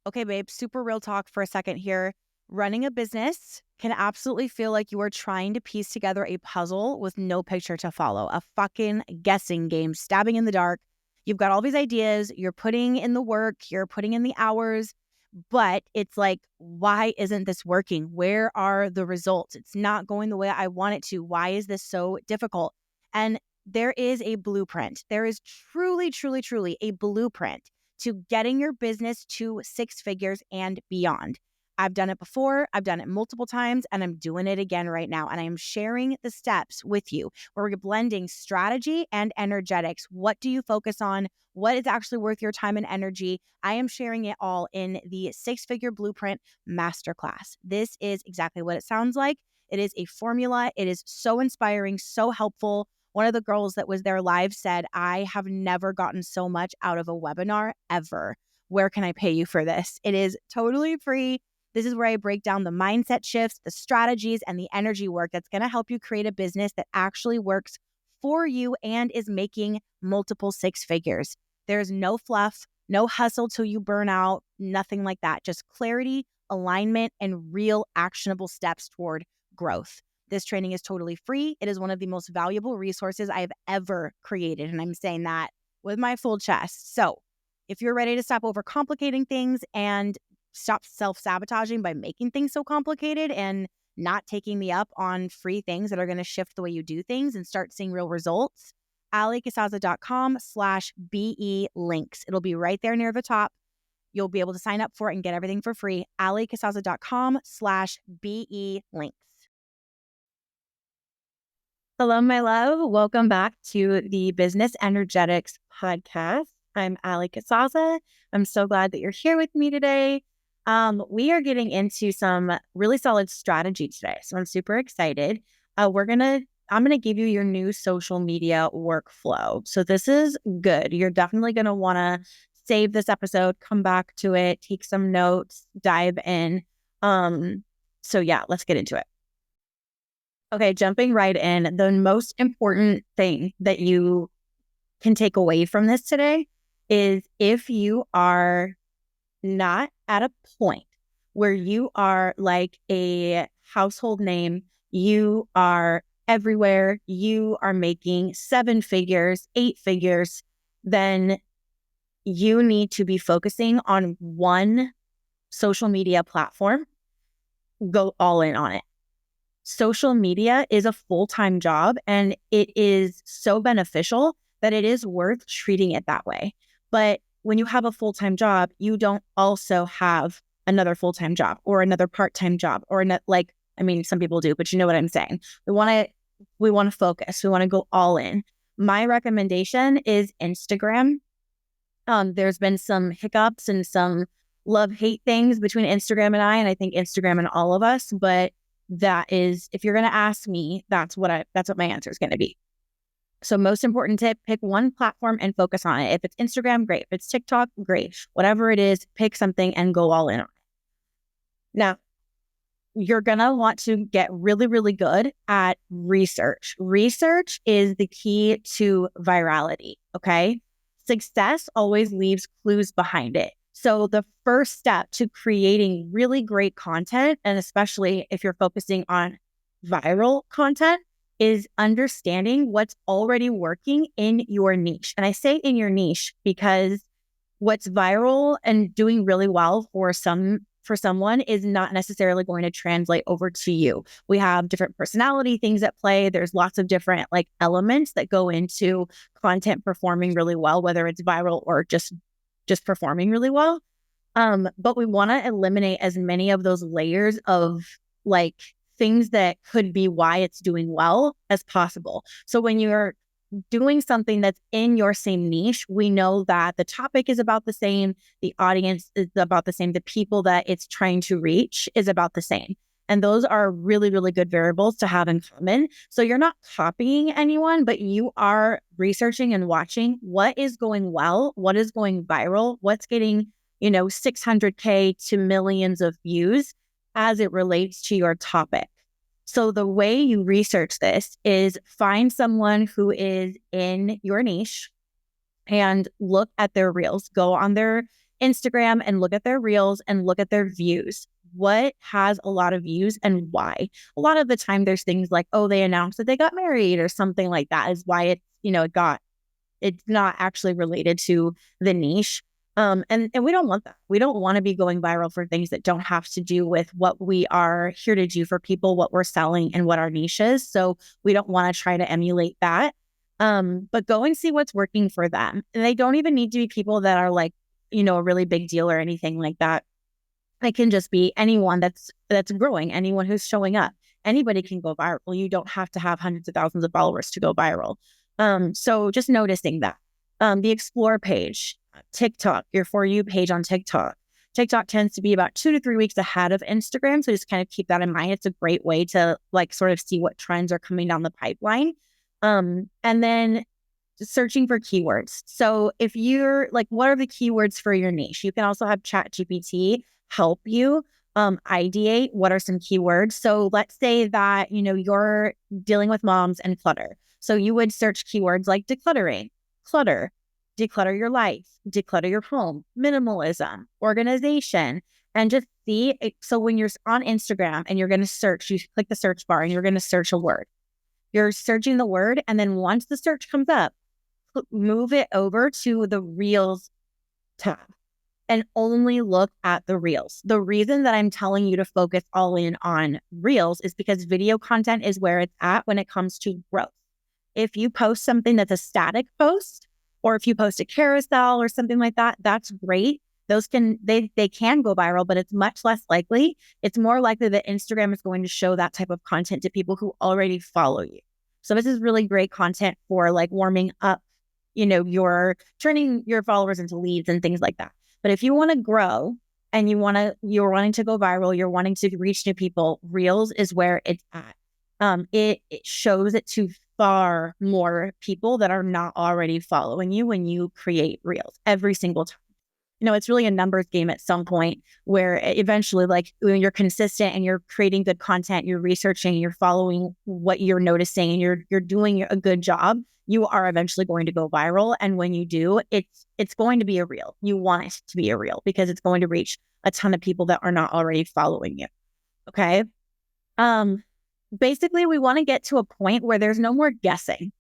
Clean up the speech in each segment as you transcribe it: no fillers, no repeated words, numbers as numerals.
Okay, babe, super real talk for a second here. Running a business can absolutely feel like you are trying to piece together a puzzle with no picture to follow, a fucking guessing game, stabbing in the dark. You've got all these ideas, you're putting in the work, you're putting in the hours, but it's like, why isn't this working? Where are the results? It's not going the way I want it to. Why is this so difficult? And there is a blueprint. There is truly, truly, truly a blueprint to getting your business to six figures and beyond. I've done it before, I've done it multiple times, and I'm doing it again right now. And I am sharing the steps with you where we're blending strategy and energetics. What do you focus on? What is actually worth your time and energy? I am sharing it all in the Six Figure Blueprint Masterclass. This is exactly what it sounds like. It is a formula. It is so inspiring, so helpful. One of the girls that was there live said, I have never gotten so much out of a webinar ever. Where can I pay you for this? It is totally free. This is where I break down the mindset shifts, the strategies, and the energy work that's going to help you create a business that actually works for you and is making multiple six figures. There's no fluff, no hustle till you burn out, nothing like that. Just clarity, alignment, and real actionable steps toward growth. This training is totally free. It is one of the most valuable resources I have ever created. And I'm saying that with my full chest. So if you're ready to stop overcomplicating things and stop self-sabotaging by making things so complicated and not taking me up on free things that are going to shift the way you do things and start seeing real results, alicasaza.com/BE links. It'll be right there near the top. You'll be able to sign up for it and get everything for free. alicasaza.com/BE links. Hello, my love. Welcome back to the Business Energetics podcast. I'm Ali Casaza. I'm so glad that you're here with me today. We are getting into some really solid strategy today, so I'm super excited. I'm gonna give you your new social media workflow. So this is good. You're definitely gonna want to save this episode, come back to it, take some notes, dive in. So yeah, let's get into it. Okay, jumping right in, the most important thing that you can take away from this today is if you are not at a point where you are like a household name, you are everywhere, you are making seven figures, eight figures, then you need to be focusing on one social media platform. Go all in on it. Social media is a full-time job and it is so beneficial that it is worth treating it that way. But when you have a full-time job, you don't also have another full-time job or another part-time job or some people do, but you know what I'm saying. We want to focus. We want to go all in. My recommendation is Instagram. There's been some hiccups and some love-hate things between Instagram and I think Instagram and all of us, but that is, if you're going to ask me, that's what my answer is going to be. So most important tip, pick one platform and focus on it. If it's Instagram, great. If it's TikTok, great. Whatever it is, pick something and go all in on it. Now, you're going to want to get really, really good at research. Research is the key to virality, okay? Success always leaves clues behind it. So the first step to creating really great content, and especially if you're focusing on viral content, is understanding what's already working in your niche. And I say in your niche because what's viral and doing really well for someone is not necessarily going to translate over to you. We have different personality things at play. There's lots of different elements that go into content performing really well, whether it's viral or just performing really well. But we want to eliminate as many of those layers of things that could be why it's doing well as possible. So when you're doing something that's in your same niche, we know that the topic is about the same, the audience is about the same, the people that it's trying to reach is about the same. And those are really, really good variables to have in common. So you're not copying anyone, but you are researching and watching what is going well, what is going viral, what's getting, 600K to millions of views as it relates to your topic. So the way you research this is find someone who is in your niche and look at their reels. Go on their Instagram and look at their reels and look at their views. What has a lot of views and why? A lot of the time there's things like, oh, they announced that they got married or something like that is why it's not actually related to the niche. And we don't want that. We don't want to be going viral for things that don't have to do with what we are here to do for people, what we're selling, and what our niche is. So we don't want to try to emulate that. But go and see what's working for them. And they don't even need to be people that are like, a really big deal or anything like that. It can just be anyone that's growing, anyone who's showing up. Anybody can go viral. You don't have to have hundreds of thousands of followers to go viral. So just noticing that. The explore page, TikTok, your For You page on TikTok. TikTok tends to be about 2 to 3 weeks ahead of Instagram. So just kind of keep that in mind. It's a great way to like sort of see what trends are coming down the pipeline. And then searching for keywords. So if you're like, what are the keywords for your niche? You can also have ChatGPT help you ideate what are some keywords. So let's say that, you're dealing with moms and clutter. So you would search keywords like decluttering, clutter, declutter your life, declutter your home, minimalism, organization, and just see it. So when you're on Instagram and you're going to search, you click the search bar and you're going to search a word. You're searching the word. And then once the search comes up, move it over to the Reels tab and only look at the Reels. The reason that I'm telling you to focus all in on Reels is because video content is where it's at when it comes to growth. If you post something that's a static post, or if you post a carousel or something like that, that's great. Those can go viral, but it's much less likely. It's more likely that Instagram is going to show that type of content to people who already follow you. So this is really great content for like warming up, you're turning your followers into leads and things like that. But if you want to grow and you're wanting to go viral, you're wanting to reach new people, Reels is where it's at. It shows it to far more people that are not already following you when you create Reels every single time. It's really a numbers game at some point where eventually, like when you're consistent and you're creating good content, you're researching, you're following what you're noticing, and you're doing a good job, you are eventually going to go viral. And when you do, it's going to be a reel. You want it to be a reel because it's going to reach a ton of people that are not already following you. Okay. Basically, we want to get to a point where there's no more guessing.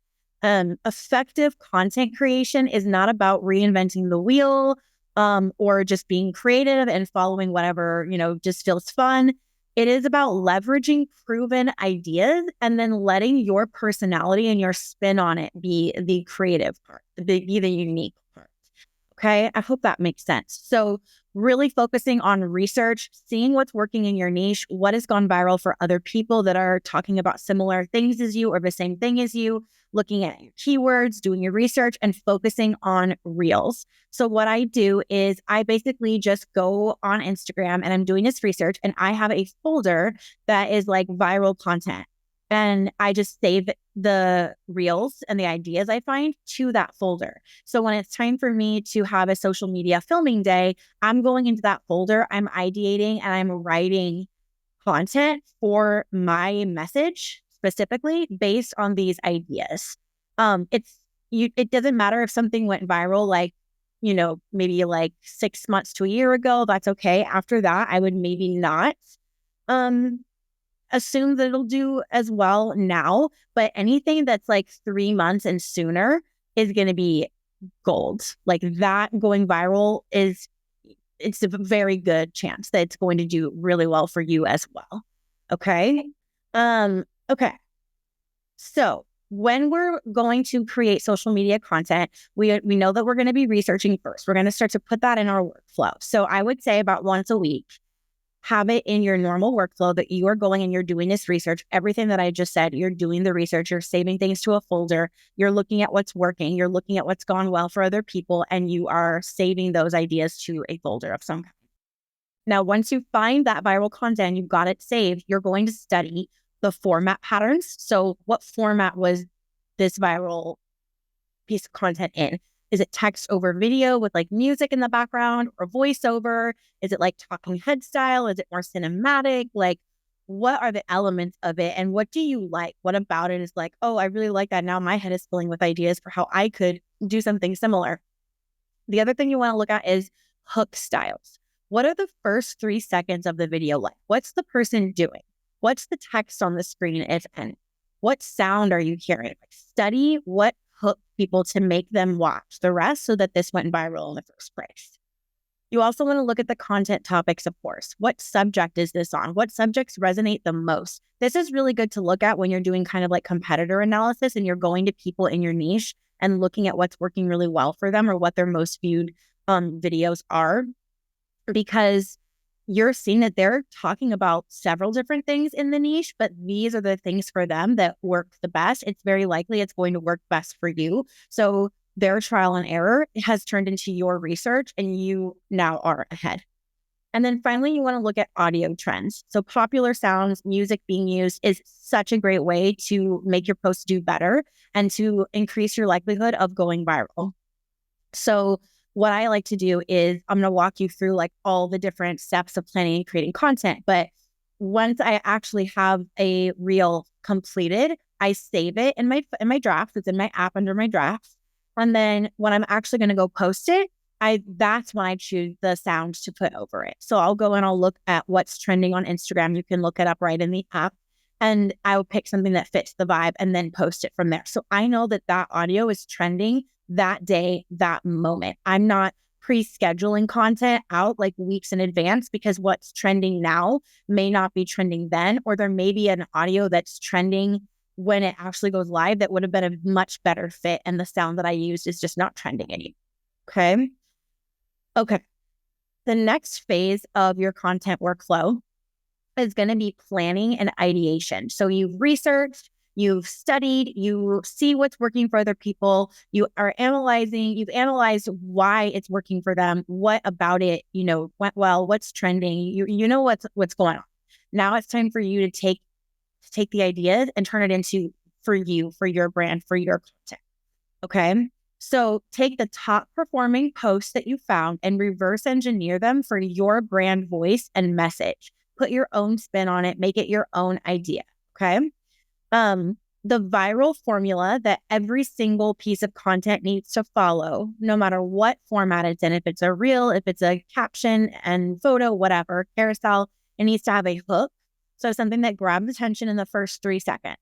Effective content creation is not about reinventing the wheel, or just being creative and following whatever, just feels fun. It is about leveraging proven ideas and then letting your personality and your spin on it be the creative part, be the unique part. Okay, I hope that makes sense. So really focusing on research, seeing what's working in your niche, what has gone viral for other people that are talking about similar things as you or the same thing as you, looking at your keywords, doing your research, and focusing on Reels. So what I do is I basically just go on Instagram and I'm doing this research and I have a folder that is like viral content. And I just save the Reels and the ideas I find to that folder. So when it's time for me to have a social media filming day, I'm going into that folder, I'm ideating and I'm writing content for my message specifically based on these ideas. It doesn't matter if something went viral, like, maybe like 6 months to a year ago, that's okay. After that, I would maybe not, assume that it'll do as well now, but anything that's like 3 months and sooner is going to be gold. Like that going viral it's a very good chance that it's going to do really well for you as well. Okay. Okay. So when we're going to create social media content, we know that we're going to be researching first. We're going to start to put that in our workflow. So I would say about once a week, have it in your normal workflow that you are going and you're doing this research. Everything that I just said, you're doing the research, you're saving things to a folder, you're looking at what's working, you're looking at what's gone well for other people, and you are saving those ideas to a folder of some kind. Now, once you find that viral content, you've got it saved, you're going to study the format patterns. So what format was this viral piece of content in? Is it text over video with like music in the background or voiceover? Is it like talking head style? Is it more cinematic? Like, what are the elements of it? And what do you like? What about it is like, oh, I really like that. Now my head is filling with ideas for how I could do something similar. The other thing you want to look at is hook styles. What are the first 3 seconds of the video like? What's the person doing? What's the text on the screen, if any? What sound are you hearing? Study what hooked people to make them watch the rest so that this went viral in the first place. You also want to look at the content topics, of course. What subject is this on? What subjects resonate the most? This is really good to look at when you're doing kind of like competitor analysis and you're going to people in your niche and looking at what's working really well for them or what their most viewed videos are, because you're seeing that they're talking about several different things in the niche, but these are the things for them that work the best. It's very likely it's going to work best for you. So their trial and error has turned into your research and you now are ahead. And then finally, you want to look at audio trends. So popular sounds, music being used is such a great way to make your posts do better and to increase your likelihood of going viral. So what I like to do is I'm going to walk you through like all the different steps of planning and creating content. But once I actually have a reel completed, I save it in my drafts. It's in my app under my drafts. And then when I'm actually going to go post it, that's when I choose the sound to put over it. So I'll go and I'll look at what's trending on Instagram. You can look it up right in the app. And I'll pick something that fits the vibe and then post it from there. So I know that audio is trending that day, that moment. I'm not pre-scheduling content out like weeks in advance because what's trending now may not be trending then, or there may be an audio that's trending when it actually goes live that would have been a much better fit and the sound that I used is just not trending anymore. Okay. The next phase of your content workflow is going to be planning and ideation. So you've researched, you've studied, you see what's working for other people, you've analyzed why it's working for them, what about it, went well, what's trending, you know what's going on. Now it's time for you to take the ideas and turn it into for you, for your brand, for your content. Okay. So take the top performing posts that you found and reverse engineer them for your brand voice and message. Put your own spin on it, make it your own idea. Okay. The viral formula that every single piece of content needs to follow, no matter what format it's in, if it's a reel, if it's a caption and photo, whatever, carousel, it needs to have a hook. So something that grabs attention in the first 3 seconds.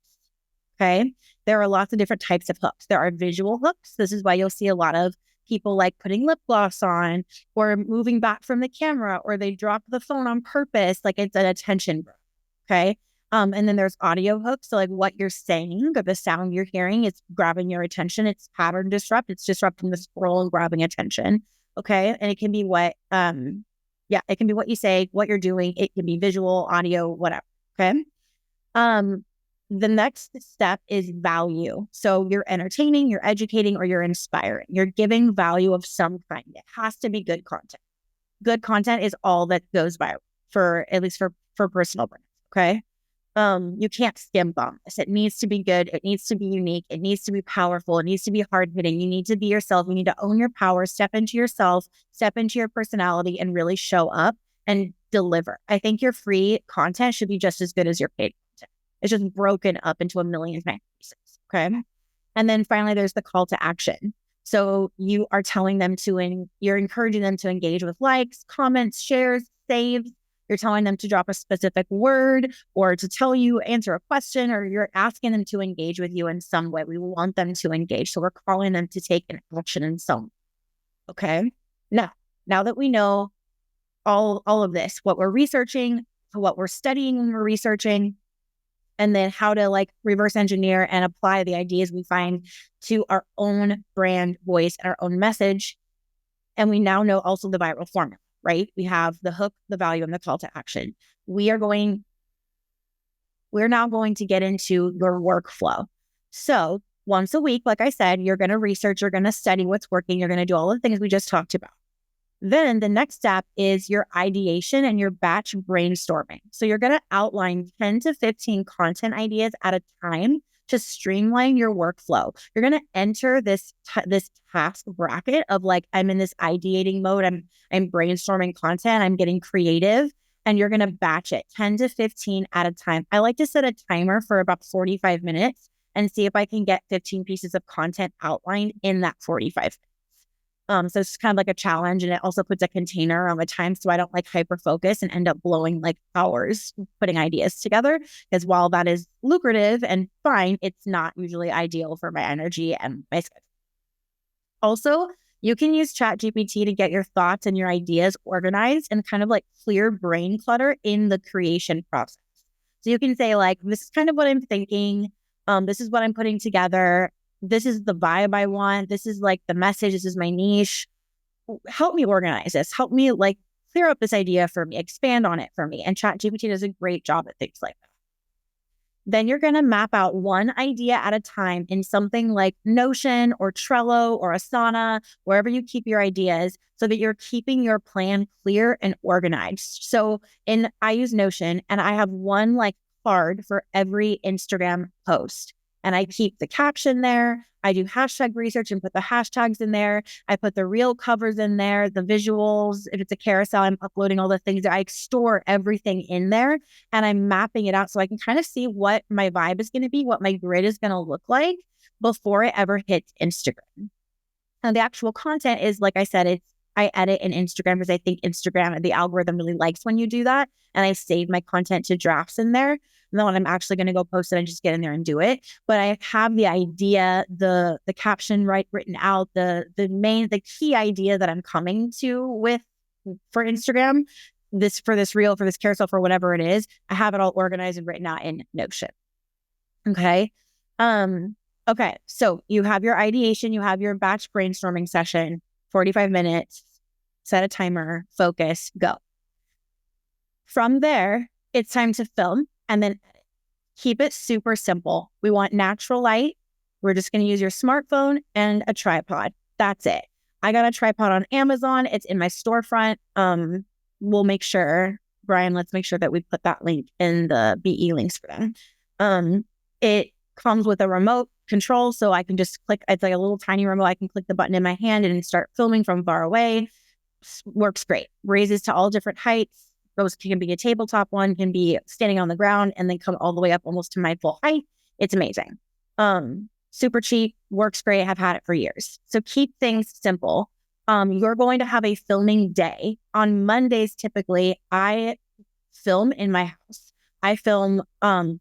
Okay. There are lots of different types of hooks. There are visual hooks. This is why you'll see a lot of people like putting lip gloss on or moving back from the camera, or they drop the phone on purpose. Like it's an attention grab. Okay. And then there's audio hooks. So like what you're saying or the sound you're hearing is grabbing your attention. It's pattern disrupt. It's disrupting the scroll and grabbing attention. Okay. And it can be it can be what you say, what you're doing. It can be visual, audio, whatever. Okay. The next step is value. So you're entertaining, you're educating, or you're inspiring. You're giving value of some kind. It has to be good content. Good content is all that goes viral at least for personal brands. Okay. You can't skimp on this. It needs to be good. It needs to be unique. It needs to be powerful. It needs to be hard hitting. You need to be yourself. You need to own your power, step into yourself, step into your personality, and really show up and deliver. I think your free content should be just as good as your paid content. It's just broken up into a million pieces. Okay. And then finally, there's the call to action. So you are telling them you're encouraging them to engage with likes, comments, shares, saves. You're telling them to drop a specific word or to answer a question, or you're asking them to engage with you in some way. We want them to engage. So we're calling them to take an action in some way. Okay. Now that we know all of this, what we're researching, what we're studying when we're researching, and then how to like reverse engineer and apply the ideas we find to our own brand voice and our own message. And we now know also the viral formula, right? We have the hook, the value, and the call to action. We're now going to get into your workflow. So once a week, like I said, you're going to research, you're going to study what's working, you're going to do all the things we just talked about. Then the next step is your ideation and your batch brainstorming. So you're going to outline 10 to 15 content ideas at a time to streamline your workflow. You're going to enter this task bracket of like, I'm in this ideating mode. I'm brainstorming content. I'm getting creative, and you're going to batch it 10 to 15 at a time. I like to set a timer for about 45 minutes and see if I can get 15 pieces of content outlined in that 45 minutes. So it's kind of like a challenge, and it also puts a container on the time so I don't like hyper focus and end up blowing like hours putting ideas together. Because while that is lucrative and fine, it's not usually ideal for my energy and my schedule. Also, you can use ChatGPT to get your thoughts and your ideas organized and kind of like clear brain clutter in the creation process. So you can say like, this is kind of what I'm thinking. This is what I'm putting together. This is the vibe I want. This is like the message. This is my niche. Help me organize this. Help me like clear up this idea for me, expand on it for me. And ChatGPT does a great job at things like that. Then you're going to map out one idea at a time in something like Notion or Trello or Asana, wherever you keep your ideas, so that you're keeping your plan clear and organized. So I use Notion, and I have one like card for every Instagram post. And I keep the caption there. I do hashtag research and put the hashtags in there. I put the reel covers in there, the visuals. If it's a carousel, I'm uploading all the things there. I store everything in there, and I'm mapping it out so I can kind of see what my vibe is going to be, what my grid is going to look like before it ever hits Instagram. And the actual content is, like I said, I edit in Instagram because I think Instagram, the algorithm really likes when you do that. And I save my content to drafts in there. And then when I'm actually going to go post it, I just get in there and do it. But I have the idea, the caption written out, the key idea that I'm coming to with for Instagram, for this reel, for this carousel, for whatever it is. I have it all organized and written out in Notion. Okay. Okay. So you have your ideation, you have your batch brainstorming session, 45 minutes, set a timer, focus, go. From there, it's time to film and then edit. Keep it super simple. We want natural light. We're just going to use your smartphone and a tripod. That's it. I got a tripod on Amazon. It's in my storefront. We'll make sure, Brian, let's make sure that we put that link in the BE links for them. It comes with a remote control, so I can just click. It's like a little tiny remote. I can click the button in my hand and start filming from far away. Works great. Raises to all different heights. Those can be a tabletop one, can be standing on the ground, and then come all the way up almost to my full height. It's amazing. Super cheap, works great. I've had it for years. So keep things simple. You're going to have a filming day. On Mondays, typically, I film in my house. I film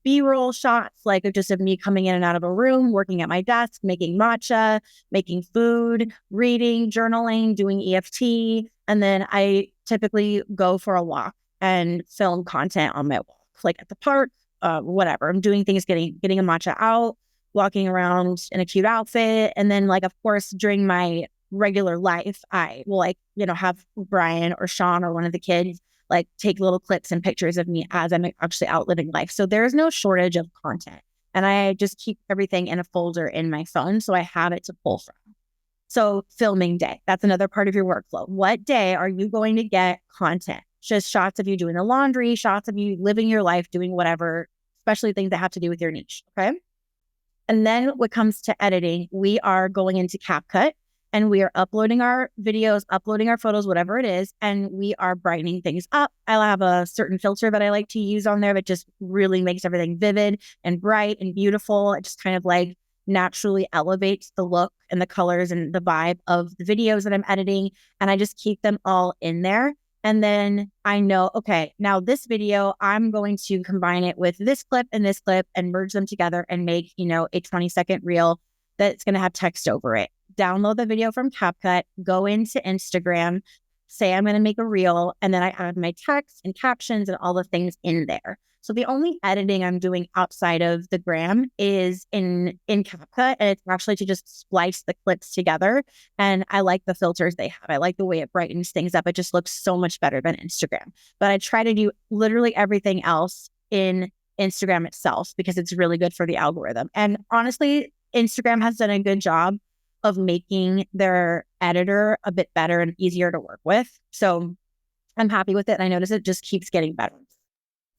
B-roll shots, like just of me coming in and out of a room, working at my desk, making matcha, making food, reading, journaling, doing EFT. And then I typically go for a walk and film content on my walk, like at the park, whatever. I'm doing things, getting a matcha out, walking around in a cute outfit. And then, like, of course, during my regular life, I will have Brian or Sean or one of the kids like take little clips and pictures of me as I'm actually out living life. So there's no shortage of content. And I just keep everything in a folder in my phone, so I have it to pull from. So filming day, that's another part of your workflow. What day are you going to get content? Just shots of you doing the laundry, shots of you living your life, doing whatever, especially things that have to do with your niche, okay? And then when it comes to editing, we are going into CapCut and we are uploading our videos, uploading our photos, whatever it is, and we are brightening things up. I'll have a certain filter that I like to use on there that just really makes everything vivid and bright and beautiful. It just kind of like naturally elevates the look and the colors and the vibe of the videos that I'm editing. And I just keep them all in there. And then I know, okay, now this video, I'm going to combine it with this clip and merge them together and make, a 20-second reel that's going to have text over it. Download the video from CapCut, go into Instagram, say I'm going to make a reel, and then I add my text and captions and all the things in there. So the only editing I'm doing outside of the gram is in CapCut, and it's actually to just splice the clips together. And I like the filters they have. I like the way it brightens things up. It just looks so much better than Instagram. But I try to do literally everything else in Instagram itself because it's really good for the algorithm. And honestly, Instagram has done a good job of making their editor a bit better and easier to work with. So I'm happy with it. And I notice it just keeps getting better.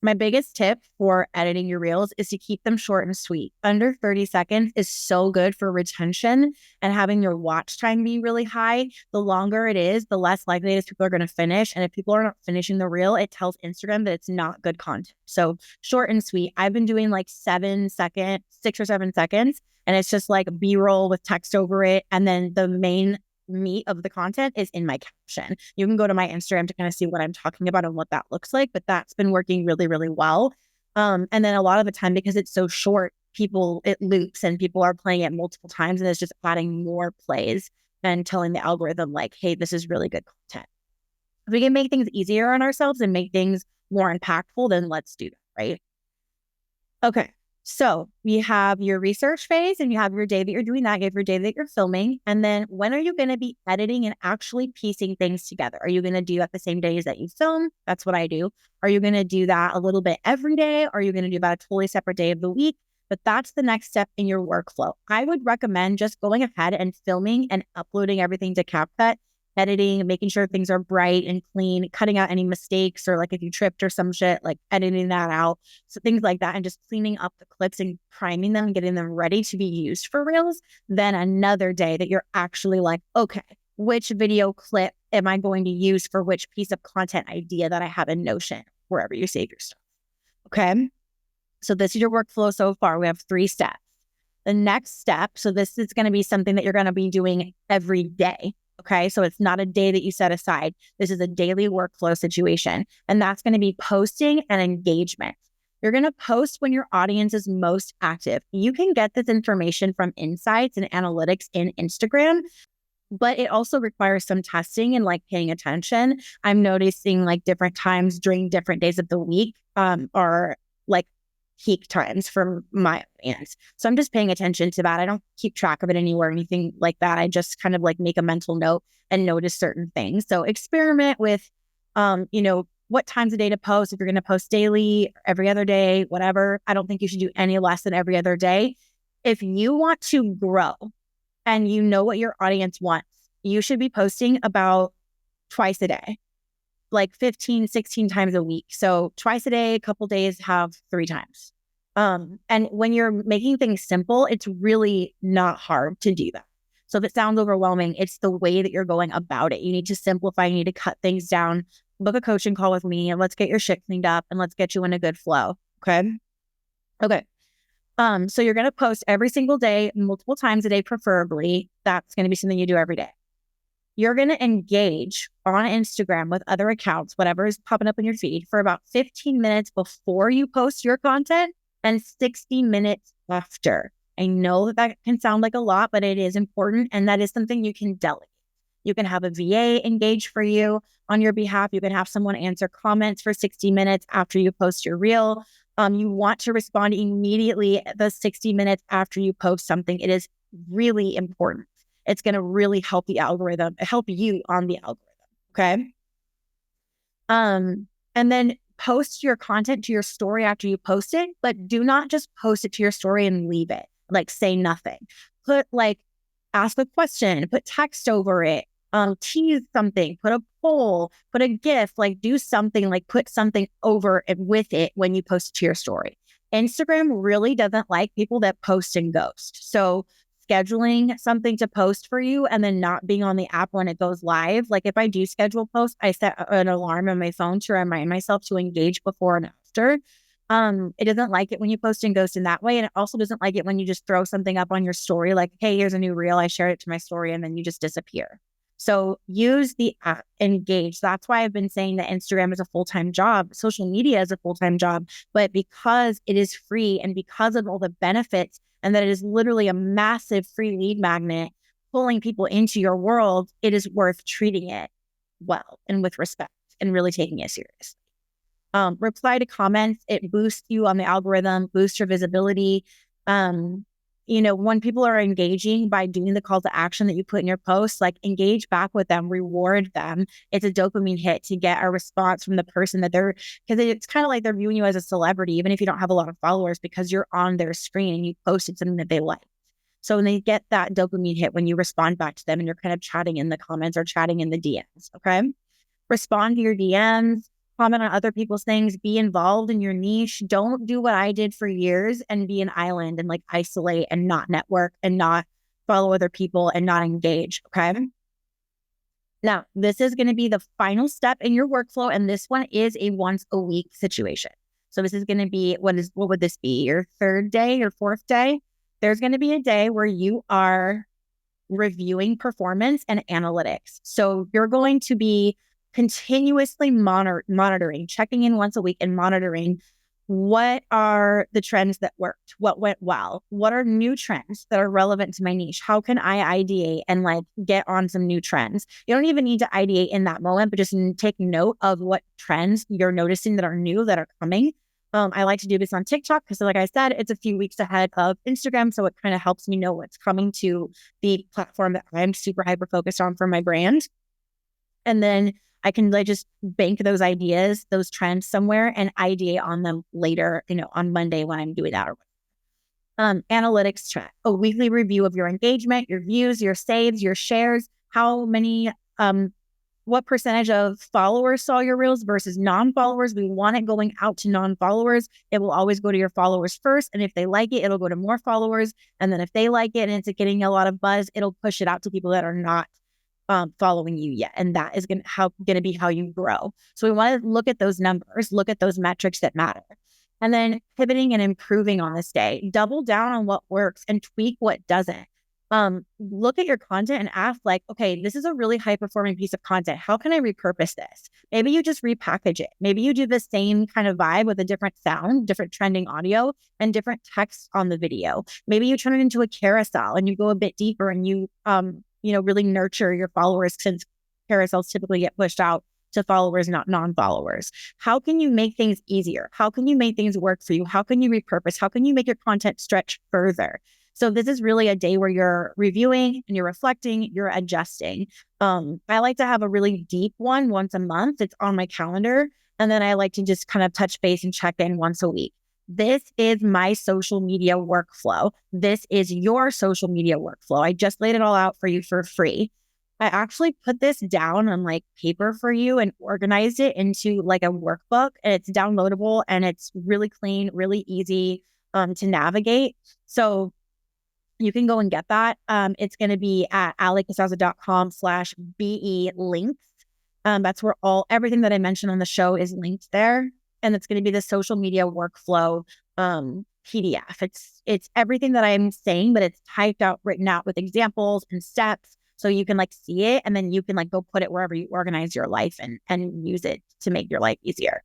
My biggest tip for editing your reels is to keep them short and sweet. Under 30 seconds is so good for retention and having your watch time be really high. The longer it is, the less likely it is people are going to finish. And if people are not finishing the reel, it tells Instagram that it's not good content. So short and sweet. I've been doing like 6 or 7 seconds. And it's just like B-roll with text over it. And then the main meat of the content is in my caption. You can go to my Instagram to kind of see what I'm talking about and what that looks like, but that's been working really, really well. And then a lot of the time, because it's so short, it loops and people are playing it multiple times, and it's just adding more plays and telling the algorithm like, hey, this is really good content. If we can make things easier on ourselves and make things more impactful, then let's do that, right? Okay. So we have your research phase and you have your day that you're doing that. You have your day that you're filming. And then when are you going to be editing and actually piecing things together? Are you going to do that the same days that you film? That's what I do. Are you going to do that a little bit every day? Are you going to do that a totally separate day of the week? But that's the next step in your workflow. I would recommend just going ahead and filming and uploading everything to CapCut, editing, making sure things are bright and clean, cutting out any mistakes, or like if you tripped or some shit, like editing that out. So things like that, and just cleaning up the clips and priming them and getting them ready to be used for Reels. Then another day that you're actually like, okay, which video clip am I going to use for which piece of content idea that I have in Notion, wherever you save your stuff. Okay. So this is your workflow so far. We have 3 steps. The next step, so this is going to be something that you're going to be doing every day. Okay, so it's not a day that you set aside. This is a daily workflow situation. And that's going to be posting and engagement. You're going to post when your audience is most active. You can get this information from insights and analytics in Instagram, but it also requires some testing and like paying attention. I'm noticing like different times during different days of the week are like peak times for my audience. So I'm just paying attention to that. I don't keep track of it anywhere or anything like that. I just kind of like make a mental note and notice certain things. So experiment with, what times a day to post. If you're going to post daily, every other day, whatever. I don't think you should do any less than every other day. If you want to grow and you know what your audience wants, you should be posting about twice a day, like 15, 16 times a week. So twice a day, a couple days, have 3 times. And when you're making things simple, it's really not hard to do that. So if it sounds overwhelming, it's the way that you're going about it. You need to simplify, you need to cut things down, book a coaching call with me, and let's get your shit cleaned up and let's get you in a good flow. Okay. So you're going to post every single day, multiple times a day, preferably. That's going to be something you do every day. You're going to engage on Instagram with other accounts, whatever is popping up in your feed, for about 15 minutes before you post your content and 60 minutes after. I know that can sound like a lot, but it is important. And that is something you can delegate. You can have a VA engage for you on your behalf. You can have someone answer comments for 60 minutes after you post your reel. You want to respond immediately the 60 minutes after you post something. It is really important. It's going to really help the algorithm, help you on the algorithm. Okay. And then post your content to your story after you post it, but do not just post it to your story and leave it. Like say nothing. Ask a question, put text over it, tease something, put a poll, put a GIF, like do something, like put something over it with it when you post it to your story. Instagram really doesn't like people that post and ghost. So scheduling something to post for you and then not being on the app when it goes live. Like if I do schedule posts, I set an alarm on my phone to remind myself to engage before and after. It doesn't like it when you post and ghost in that way. And it also doesn't like it when you just throw something up on your story, like, hey, here's a new reel. I shared it to my story and then you just disappear. So use the app, engage. That's why I've been saying that Instagram is a full-time job. Social media is a full-time job, but because it is free and because of all the benefits and that it is literally a massive free lead magnet pulling people into your world, it is worth treating it well and with respect and really taking it seriously. Reply to comments. It boosts you on the algorithm, boosts your visibility. When people are engaging by doing the call to action that you put in your posts, like engage back with them, reward them. It's a dopamine hit to get a response from the person because it's kind of like they're viewing you as a celebrity, even if you don't have a lot of followers, because you're on their screen and you posted something that they like. So when they get that dopamine hit when you respond back to them and you're kind of chatting in the comments or chatting in the DMs, okay? Respond to your DMs. Comment on other people's things, be involved in your niche. Don't do what I did for years and be an island and like isolate and not network and not follow other people and not engage. Okay. Now, this is going to be the final step in your workflow. And this one is a once a week situation. So this is going to be, what would this be? Your 3rd day, your 4th day? There's going to be a day where you are reviewing performance and analytics. So you're going to be continuously monitoring, checking in once a week and monitoring what are the trends that worked, what went well, what are new trends that are relevant to my niche, how can I ideate and like get on some new trends. You don't even need to ideate in that moment, but just take note of what trends you're noticing that are new, that are coming. I like to do this on TikTok because, like I said, it's a few weeks ahead of Instagram. So it kind of helps me know what's coming to the platform that I'm super hyper focused on for my brand. And then I can like just bank those ideas, those trends somewhere and ideate on them later, on Monday when I'm doing that. Analytics track, a weekly review of your engagement, your views, your saves, your shares, how many, what percentage of followers saw your reels versus non-followers. We want it going out to non-followers. It will always go to your followers first. And if they like it, it'll go to more followers. And then if they like it and it's getting a lot of buzz, it'll push it out to people that are not following you yet. And that is going to be how you grow. So we want to look at those numbers, look at those metrics that matter. And then pivoting and improving on this day, double down on what works and tweak what doesn't. Look at your content and ask like, okay, this is a really high performing piece of content. How can I repurpose this? Maybe you just repackage it. Maybe you do the same kind of vibe with a different sound, different trending audio, and different text on the video. Maybe you turn it into a carousel and you go a bit deeper and you, really nurture your followers, since carousels typically get pushed out to followers, not non-followers. How can you make things easier? How can you make things work for you? How can you repurpose? How can you make your content stretch further? So this is really a day where you're reviewing and you're reflecting, you're adjusting. I like to have a really deep one once a month. It's on my calendar. And then I like to just kind of touch base and check in once a week. This is my social media workflow. This is your social media workflow. I just laid it all out for you for free. I actually put this down on like paper for you and organized it into like a workbook, and it's downloadable and it's really clean, really easy to navigate. So you can go and get that. It's going to be at alicasazza.com/BE links. That's where everything that I mentioned on the show is linked there. And it's going to be the social media workflow PDF. It's everything that I'm saying, but it's typed out, written out with examples and steps. So you can like see it and then you can like go put it wherever you organize your life and use it to make your life easier.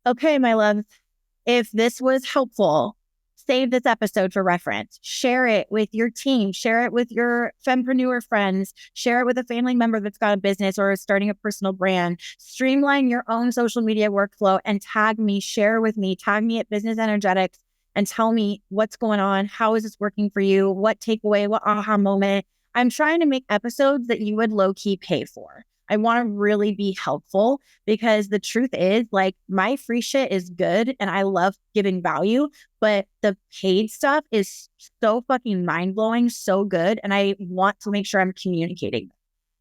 Okay, my loves, if this was helpful, save this episode for reference, share it with your team, share it with your fempreneur friends, share it with a family member that's got a business or is starting a personal brand. Streamline your own social media workflow and tag me, share with me, tag me at Business Energetics and tell me what's going on. How is this working for you? What takeaway, what aha moment? I'm trying to make episodes that you would low-key pay for. I want to really be helpful because the truth is like my free shit is good and I love giving value, but the paid stuff is so fucking mind-blowing, so good. And I want to make sure I'm communicating.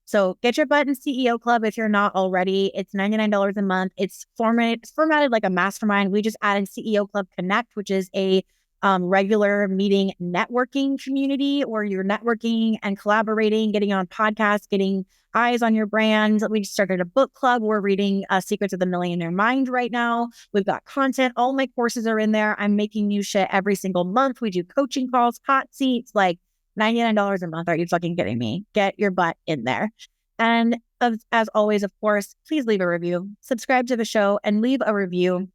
So get your butt in CEO Club if you're not already. It's $99 a month. It's formatted like a mastermind. We just added CEO Club Connect, which is a regular meeting networking community where you're networking and collaborating, getting on podcasts, getting eyes on your brand. We started a book club. We're reading Secrets of the Millionaire Mind right now. We've got content. All my courses are in there. I'm making new shit every single month. We do coaching calls, hot seats, like $99 a month. Are you fucking kidding me? Get your butt in there. And as always, of course, please leave a review, subscribe to the show and leave a review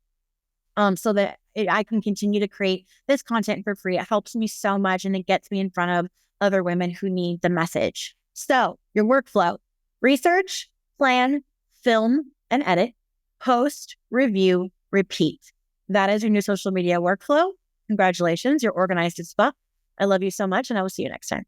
so that I can continue to create this content for free. It helps me so much and it gets me in front of other women who need the message. So your workflow: research, plan, film and edit, post, review, repeat. That is your new social media workflow. Congratulations. You're organized as fuck. I love you so much and I will see you next time.